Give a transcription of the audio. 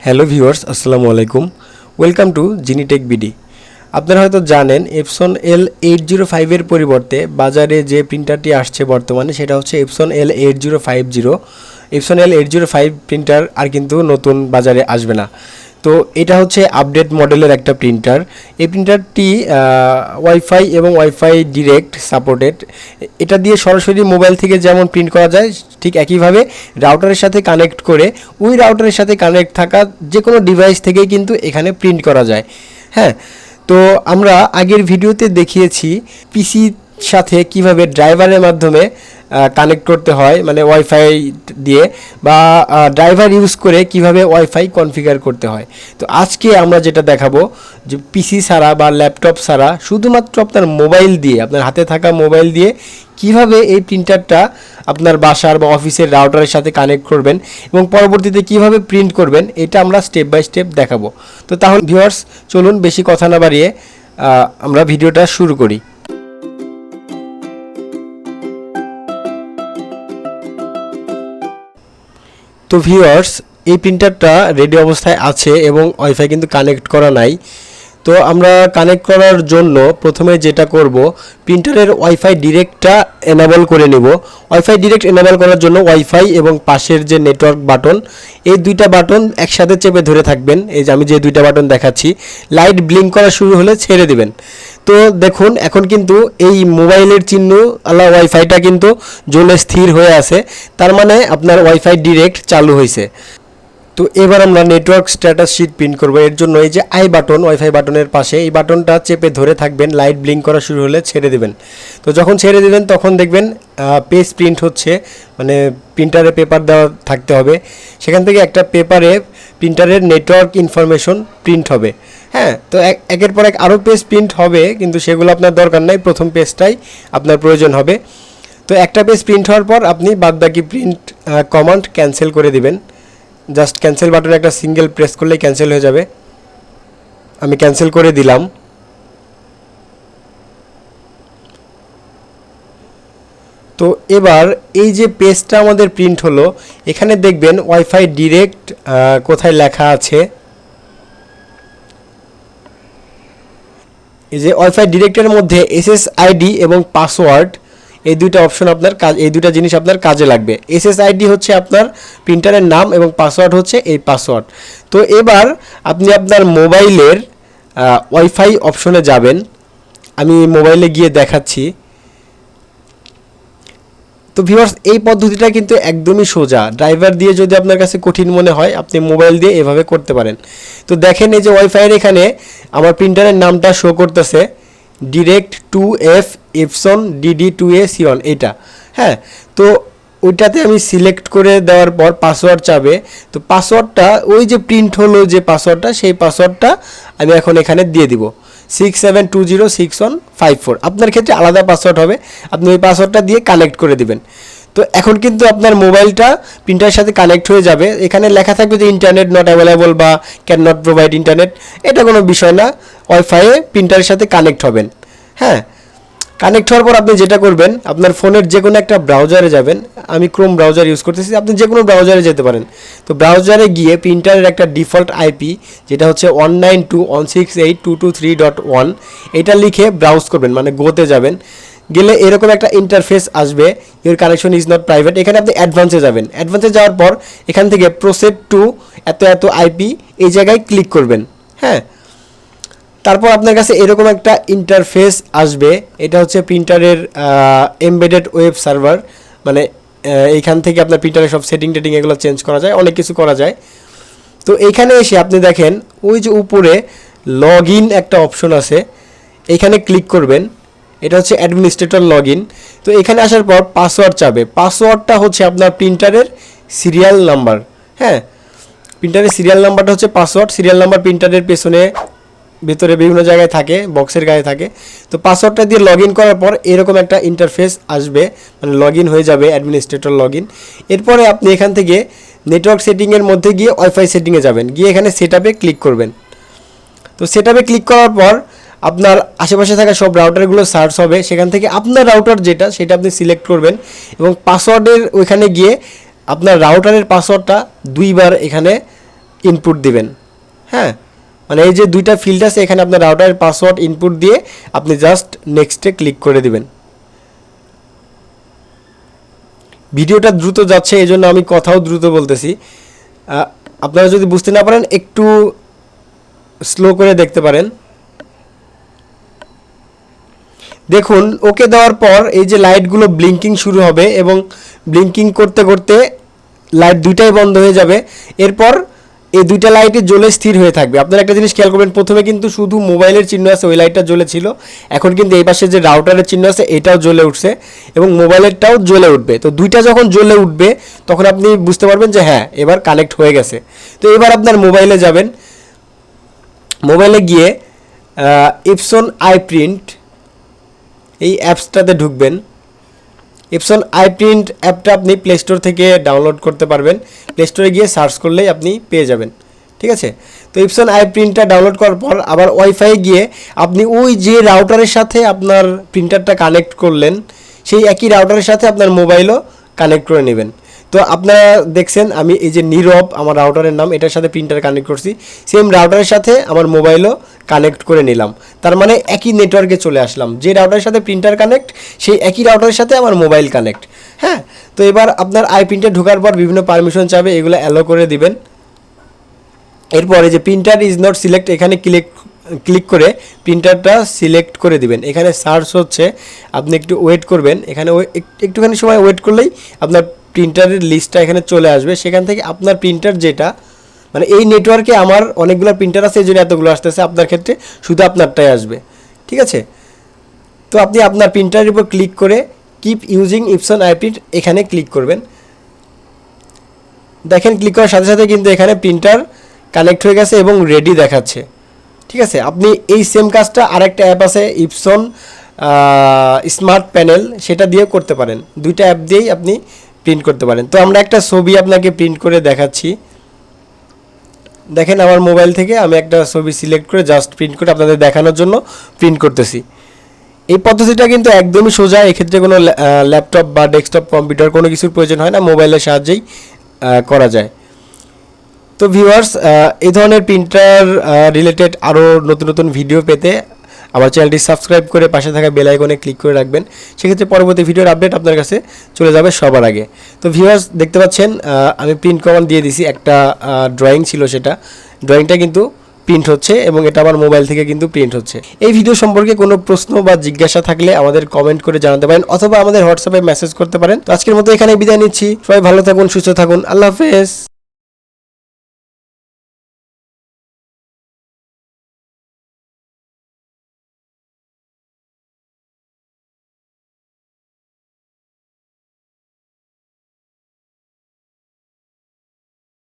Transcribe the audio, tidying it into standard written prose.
Hello viewers, আসসালামু আলাইকুম। Welcome to জিনিটেক বিডি। আপনারা হয়তো জানেন এপসন L8050 এর পরিবর্তে বাজারে যে প্রিন্টারটি আসছে বর্তমানে সেটা হচ্ছে Epson L8050। Epson L8050 printer আর কিন্তু নতুন বাজারে আসবে না। তো এটা হচ্ছে আপডেট মডেলের একটা প্রিন্টার। এই প্রিন্টারটি ওয়াইফাই এবং ওয়াইফাই ডিরেক্ট সাপোর্টেড। এটা দিয়ে সরাসরি মোবাইল থেকে যেমন প্রিন্ট করা যায় ঠিক একইভাবে রাউটারের সাথে কানেক্ট করে ওই রাউটারের সাথে কানেক্ট থাকা যে কোনো ডিভাইস থেকেই কিন্তু এখানে প্রিন্ট করা যায়। হ্যাঁ, তো আমরা আগের ভিডিওতে দেখিয়েছি পিসির সাথে কিভাবে ড্রাইভারের মাধ্যমে কানেক্ট করতে হয়, মানে ওয়াইফাই দিয়ে বা ড্রাইভার ইউজ করে কিভাবে ওয়াইফাই কনফিগার করতে হয়। তো আজকে আমরা যেটা দেখাবো যে পিসি ছাড়া বা ল্যাপটপ ছাড়া শুধুমাত্র আপনার মোবাইল দিয়ে, আপনার হাতে থাকা মোবাইল দিয়ে কিভাবে এই প্রিন্টারটা আপনার বাসার বা অফিসের রাউটারের সাথে কানেক্ট করবেন এবং পরবর্তীতে কিভাবে প্রিন্ট করবেন, এটা আমরা স্টেপ বাই স্টেপ দেখাবো। তো তাহলে ভিউয়ার্স, চলুন বেশি কথা না বাড়িয়ে আমরা ভিডিওটা শুরু করি। তো ভিউয়ার্স, এই প্রিন্টারটা রেডি অবস্থায় আছে এবং ওয়াইফাই কিন্তু কানেক্ট করা নাই। তো আমরা কানেক্ট করার জন্য প্রথমে যেটা করব, প্রিন্টারের ওয়াইফাই ডিরেক্টটা এনেবল করে নেব। ওয়াইফাই ডিরেক্ট এনেবল করার জন্য ওয়াইফাই এবং পাশের যে নেটওয়ার্ক বাটন, এই দুইটা বাটন একসাথে চেপে ধরে থাকবেন। এই যে আমি যে দুইটা বাটন দেখাচ্ছি, লাইট ব্লিঙ্ক করা শুরু হলে ছেড়ে দিবেন। তো দেখুন এখন কিন্তু এই মোবাইলের চিহ্ন আলা ওয়াইফাইটা কিন্তু জ্বলে স্থির হয়ে আছে, তার মানে আপনার ওয়াইফাই ডিরেক্ট চালু হয়েছে। তো এবার আমরা নেটওয়ার্ক স্ট্যাটাস শিট প্রিন্ট করব। এর জন্য এই যে আই বাটন, ওয়াইফাই বাটনের পাশে এই বাটনটা চেপে ধরে থাকবেন, লাইট ব্লিঙ্ক করা শুরু হলে ছেড়ে দেবেন। তো যখন ছেড়ে দেবেন তখন দেখবেন পেজ প্রিন্ট হচ্ছে, মানে প্রিন্টারে পেপার দেওয়া থাকতে হবে, সেখান থেকে একটা পেপারে প্রিন্টারের নেটওয়ার্ক ইনফরমেশন প্রিন্ট হবে। হ্যাঁ, তো একের পর এক আরও পেজ প্রিন্ট হবে, কিন্তু সেগুলো আপনার দরকার নাই, প্রথম পেজটাই আপনার প্রয়োজন হবে। তো একটা পেজ প্রিন্ট হওয়ার পর আপনি বাদবাকি প্রিন্ট কমান্ড ক্যান্সেল করে দিবেন। জাস্ট ক্যান্সেল বাটনে একটা সিঙ্গেল প্রেস করলেই ক্যান্সেল হয়ে যাবে। আমি ক্যান্সেল করে দিলাম। তো এবার এই যে পেজটা আমাদের প্রিন্ট হলো, এখানে দেখবেন ওয়াইফাই ডিরেক্ট কোথায় লেখা আছে। এই যে ওয়াইফাই ডিরেক্টের মধ্যে SSID এবং পাসওয়ার্ড, এই দুইটা অপশন আপনার এই দুইটা জিনিস আপনার কাজে লাগবে। SSID হচ্ছে আপনার প্রিন্টারের নাম এবং পাসওয়ার্ড হচ্ছে এই পাসওয়ার্ড। তো এবার আপনি আপনার মোবাইলের ওয়াইফাই অপশনে যাবেন। আমি মোবাইলে গিয়ে দেখাচ্ছি। তো ভিউয়ার্স, এই পদ্ধতিটা কিন্তু একদমই সোজা। ড্রাইভার দিয়ে যদি আপনার কাছে কঠিন মনে হয়, আপনি মোবাইল দিয়ে এভাবে করতে পারেন। তো দেখেন এই যে ওয়াইফাইয়ের এখানে আমার প্রিন্টারের নামটা শো করতেছে, direct 2F Epson DD2A C1 এটা। হ্যাঁ, তো ওইটাতে আমি সিলেক্ট করে দেওয়ার পর পাসওয়ার্ড চাবে। তো পাসওয়ার্ডটা ওই যে প্রিন্ট হলো যে পাসওয়ার্ডটা, সেই পাসওয়ার্ডটা আমি এখন এখানে দিয়ে দিব, 67206154। আপনার ক্ষেত্রে আলাদা পাসওয়ার্ড হবে, আপনি ওই পাসওয়ার্ডটা দিয়ে কানেক্ট করে দিবেন। তো এখন কিন্তু আপনার মোবাইলটা প্রিন্টারের সাথে কানেক্ট হয়ে যাবে। এখানে লেখা থাকবে যে ইন্টারনেট নট অ্যাভেলেবল বা ক্যান নট প্রোভাইড ইন্টারনেট, এটা কোনো বিষয় না, ওয়াইফাইয়ে প্রিন্টারের সাথে কানেক্ট হবেন। হ্যাঁ, কানেক্ট হওয়ার পর আপনি যেটা করবেন, আপনার ফোনের যে কোনো একটা ব্রাউজারে যাবেন। আমি ক্রোম ব্রাউজার ইউজ করতেছি, আপনি যে কোনো ব্রাউজারে যেতে পারেন। তো ব্রাউজারে গিয়ে প্রিন্টারের একটা ডিফল্ট আইপি যেটা হচ্ছে 192.168.223.1, এটা লিখে ব্রাউজ করবেন, মানে গোতে যাবেন। গেলে এরকম একটা ইন্টারফেস আসবে, your connection is not private. এখানে আপনি অ্যাডভান্সে যাবেন। অ্যাডভান্সে যাওয়ার পর এখান থেকে প্রসেড টু এত এত আইপি, এই জায়গায় ক্লিক করবেন। হ্যাঁ, তারপর আপনার কাছে এরকম একটা ইন্টারফেস আসবে। এটা হচ্ছে প্রিন্টারের এমবেডেড ওয়েব সার্ভার, মানে এইখান থেকে আপনার প্রিন্টারের সব সেটিং টেটিং এগুলো চেঞ্জ করা যায়, অনেক কিছু করা যায়। তো এইখানে এসে আপনি দেখেন ওই যে উপরে লগ ইন একটা অপশন আছে, এইখানে ক্লিক করবেন। এটা হচ্ছে অ্যাডমিনিস্ট্রেটর লগ ইন। তো এখানে আসার পর পাসওয়ার্ড চাবে। পাসওয়ার্ডটা হচ্ছে আপনার প্রিন্টারের সিরিয়াল নাম্বার। হ্যাঁ, প্রিন্টারের সিরিয়াল নাম্বারটা হচ্ছে পাসওয়ার্ড। সিরিয়াল নাম্বার প্রিন্টারের পেছনে ভেতরে বিভিন্ন জায়গায় থাকে, বক্সের গায়ে থাকে। তো পাসওয়ার্ডটা দিয়ে লগ ইন করার পর এরকম একটা ইন্টারফেস আসবে, মানে লগ ইন হয়ে যাবে, অ্যাডমিনিস্ট্রেটর লগ ইন। এরপরে আপনি এখান থেকে নেটওয়ার্ক সেটিংয়ের মধ্যে গিয়ে ওয়াইফাই সেটিংয়ে যাবেন, গিয়ে এখানে সেটআপে ক্লিক করবেন। তো সেটআপে ক্লিক করার পর আপনার আশেপাশে থাকা সব রাউটারগুলো সার্চ হবে, সেখান থেকে আপনার রাউটার যেটা সেটা আপনি সিলেক্ট করবেন এবং পাসওয়ার্ডের ওইখানে গিয়ে আপনার রাউটারের পাসওয়ার্ডটা দুইবার এখানে ইনপুট দিবেন। হ্যাঁ, মানে এই যে দুইটা ফিল্ড আছে, এখানে আপনার রাউটারের পাসওয়ার্ড ইনপুট দিয়ে আপনি জাস্ট নেক্সটে ক্লিক করে দিবেন। ভিডিওটা দ্রুত যাচ্ছে, এই জন্য আমি কথাও দ্রুত বলতেছি। আপনারা যদি বুঝতে না পারেন একটু স্লো করে দেখতে পারেন। দেখুন, ওকে দেওয়ার পর এই যে লাইটগুলো ব্লিঙ্কিং শুরু হবে এবং ব্লিঙ্কিং করতে করতে লাইট দুইটাই বন্ধ হয়ে যাবে। এরপর এই দুইটা লাইটই জ্বলে স্থির হয়ে থাকবে। আপনারা একটা জিনিস খেয়াল করবেন, প্রথমে কিন্তু শুধু মোবাইলের চিহ্ন আছে, ওই লাইটটা জ্বলেছিল। এখন কিন্তু এই পাশে যে রাউটারের চিহ্ন আছে এটাও জ্বলে উঠছে এবং মোবাইলেরটাও জ্বলে উঠবে। তো দুইটা যখন জ্বলে উঠবে তখন আপনি বুঝতে পারবেন যে হ্যাঁ, এবার কানেক্ট হয়ে গেছে। তো এবার আপনার মোবাইলে যাবেন, মোবাইলে গিয়ে এপসন আই প্রিন্ট এই অ্যাপসটাতে ঢুকবেন। এপসন আই প্রিন্ট অ্যাপটা আপনি প্লে স্টোর থেকে ডাউনলোড করতে পারবেন। প্লে স্টোরে গিয়ে সার্চ করলেই আপনি পেয়ে যাবেন, ঠিক আছে। তো এপসন আই প্রিন্টটা ডাউনলোড করার পর আবার ওয়াইফাই গিয়ে আপনি ওই যে রাউটারের সাথে আপনার প্রিন্টারটা কানেক্ট করলেন সেই একই রাউটারের সাথে আপনার মোবাইলও কানেক্ট করে নেবেন। তো আপনারা দেখছেন আমি এই যে নীরব আমার রাউটারের নাম, এটার সাথে প্রিন্টার কানেক্ট করছি, সেম রাউটারের সাথে আমার মোবাইলও কানেক্ট করে নিলাম। তার মানে একই নেটওয়ার্কে চলে আসলাম। যে রাউটারের সাথে প্রিন্টার কানেক্ট সেই একই রাউটারের সাথে আমার মোবাইল কানেক্ট। হ্যাঁ, তো এবার আপনার আই প্রিন্টে ঢোকার পর বিভিন্ন পারমিশন চাবে, এগুলো অ্যালো করে দিবেন। এরপরে যে প্রিন্টার ইজ নট সিলেক্ট, এখানে ক্লিক করে প্রিন্টারটা সিলেক্ট করে দিবেন। এখানে সার্চ হচ্ছে, আপনি একটু ওয়েট করবেন। এখানে একটুখানি সময় ওয়েট করলেই আপনার প্রিন্টারের লিস্টটা এখানে চলে আসবে। সেখান থেকে আপনার প্রিন্টার যেটা, মানে এই নেটওয়ার্কে আমার অনেকগুলো প্রিন্টার আছে, এই জন্য এতগুলো আসতেছে, আপনার ক্ষেত্রে শুধু আপনারটাই আসবে, ঠিক আছে। তো আপনি আপনার প্রিন্টারের উপর ক্লিক করে keep using Epson I print এখানে ক্লিক করবেন। দেখেন, ক্লিক করার সাথে সাথে কিন্তু এখানে প্রিন্টার কানেক্ট হয়ে গেছে এবং রেডি দেখাচ্ছে, ঠিক আছে। আপনি এই সেম কাজটা আরেকটা অ্যাপ আছে ইপসন স্মার্ট প্যানেল, সেটা দিয়েও করতে পারেন। দুইটা অ্যাপ দিয়েই আপনি প্রিন্ট করতে পারেন। তো আমরা একটা ছবি আপনাকে প্রিন্ট করে দেখাচ্ছি। দেখেন, আমার মোবাইল থেকে আমি একটা ছবি সিলেক্ট করে জাস্ট প্রিন্ট করে আপনাদের দেখানোর জন্য প্রিন্ট করতেছি। এই পদ্ধতিটা কিন্তু একদমই সোজা, এক্ষেত্রে কোনো ল্যাপটপ বা ডেস্কটপ কম্পিউটার কোনো কিছুর প্রয়োজন হয় না, মোবাইলের সাহায্যেই করা যায়। তো ভিউয়ার্স, এই ধরনের প্রিন্টার রিলেটেড আরও নতুন নতুন ভিডিও পেতে আমার চ্যানেলটি সাবস্ক্রাইব করে পাশে থাকা বেল আইকনে ক্লিক করে রাখবেন। সেক্ষেত্রে পরবর্তী ভিডিওর আপডেট আপনার কাছে চলে যাবে সবার আগে। তো ভিউয়ার্স, দেখতে পাচ্ছেন আমি প্রিন্ট কমান্ড দিয়ে দিছি, একটা ড্রয়িং ছিল, সেটা ড্রয়িংটা কিন্তু প্রিন্ট হচ্ছে এবং এটা আমার মোবাইল থেকে কিন্তু প্রিন্ট হচ্ছে। এই ভিডিও সম্পর্কে কোনো প্রশ্ন বা জিজ্ঞাসা থাকলে আমাদের কমেন্ট করে জানাতে পারেন অথবা আমাদের হোয়াটসঅ্যাপে মেসেজ করতে পারেন। তো আজকের মতো এখানে বিদায় নিচ্ছি। সবাই ভালো থাকুন, সুস্থ থাকুন, আল্লাহ হাফেজ।